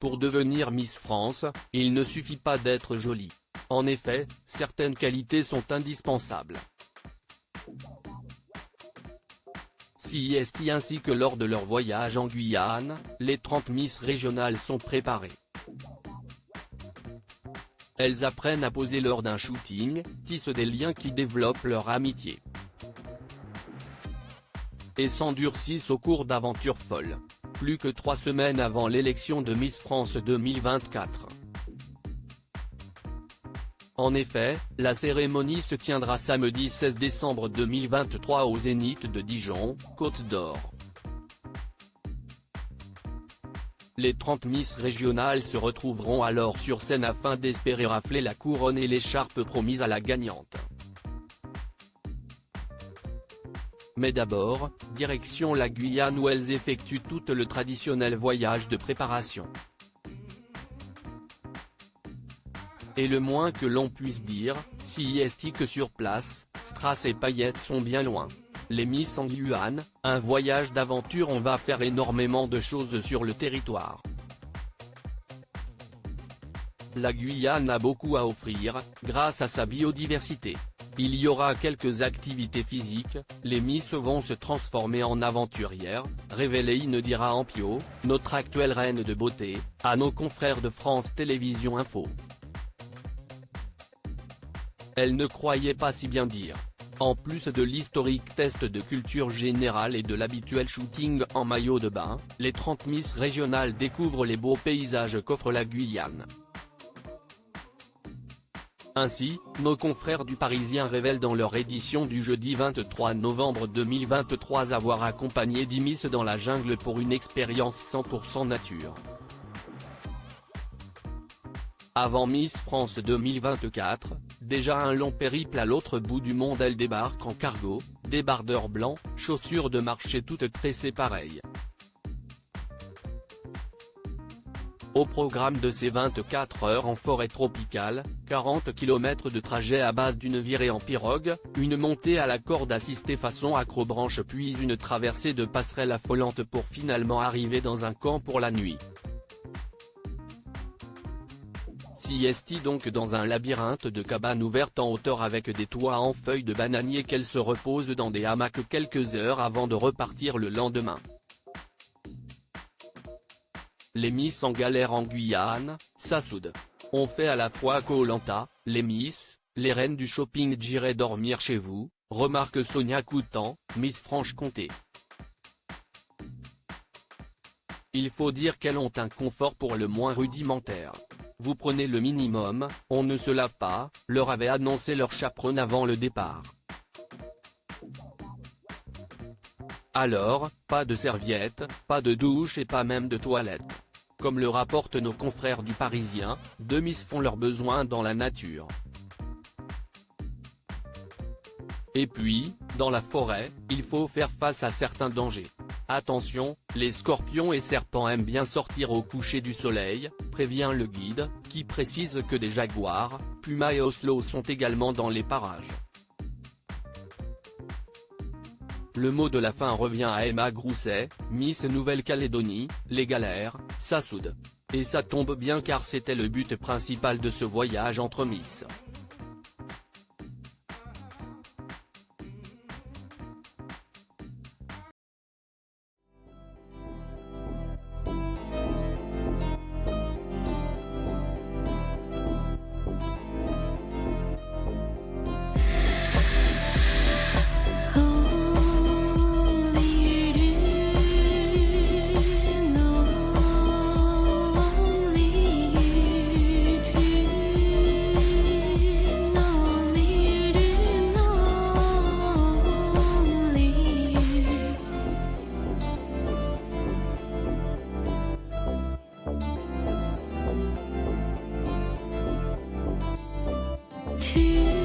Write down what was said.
pour devenir Miss France, il ne suffit pas d'être jolie. En effet, certaines qualités sont indispensables. CIST ainsi que lors de leur voyage en Guyane, les 30 Miss régionales sont préparées. Elles apprennent à poser lors d'un shooting, tissent des liens qui développent leur amitié. Et s'endurcissent au cours d'aventures folles. Plus que 3 semaines avant l'élection de Miss France 2024. En effet, la cérémonie se tiendra samedi 16 décembre 2023 au Zénith de Dijon, Côte d'Or. Les 30 Miss régionales se retrouveront alors sur scène afin d'espérer rafler la couronne et l'écharpe promise à la gagnante. Mais d'abord, direction la Guyane où elles effectuent tout le traditionnel voyage de préparation. Et le moins que l'on puisse dire, CIST que sur place, strass et paillettes sont bien loin. Les Miss en Guyane, un voyage d'aventure, on va faire énormément de choses sur le territoire. La Guyane a beaucoup à offrir, grâce à sa biodiversité. Il y aura quelques activités physiques, les Miss vont se transformer en aventurières, révélait Inedira Ampio, notre actuelle reine de beauté, à nos confrères de France Télévisions Info. Elle ne croyait pas si bien dire. En plus de l'historique test de culture générale et de l'habituel shooting en maillot de bain, les 30 Miss régionales découvrent les beaux paysages qu'offre la Guyane. Ainsi, nos confrères du Parisien révèlent dans leur édition du jeudi 23 novembre 2023 avoir accompagné 10 Miss dans la jungle pour une expérience 100% nature. Avant Miss France 2024, déjà un long périple à l'autre bout du monde, elles débarquent en cargo, débardeur blanc, chaussures de marché toutes tressées pareilles. Au programme de ces 24 heures en forêt tropicale, 40 km de trajet à base d'une virée en pirogue, une montée à la corde assistée façon acrobranche puis une traversée de passerelle affolante pour finalement arriver dans un camp pour la nuit. CIST donc dans un labyrinthe de cabanes ouvertes en hauteur avec des toits en feuilles de bananier qu'elles se reposent dans des hamacs quelques heures avant de repartir le lendemain. Les Miss en galère en Guyane, ça soude. On fait à la fois Koh-Lanta, les Miss, les reines du shopping j'irai dormir chez vous, remarque Sonia Coutan, Miss Franche-Comté. Il faut dire qu'elles ont un confort pour le moins rudimentaire. Vous prenez le minimum, on ne se lave pas, leur avait annoncé leur chaperonne avant le départ. Alors, pas de serviette, pas de douche et pas même de toilette. Comme le rapportent nos confrères du Parisien, 2 Miss font leurs besoins dans la nature. Et puis, dans la forêt, il faut faire face à certains dangers. Attention, les scorpions et serpents aiment bien sortir au coucher du soleil, prévient le guide, qui précise que des jaguars, pumas et oslots sont également dans les parages. Le mot de la fin revient à Emma Grousset, Miss Nouvelle-Calédonie, les galères, ça soude. Et ça tombe bien car c'était le but principal de ce voyage entre Miss. To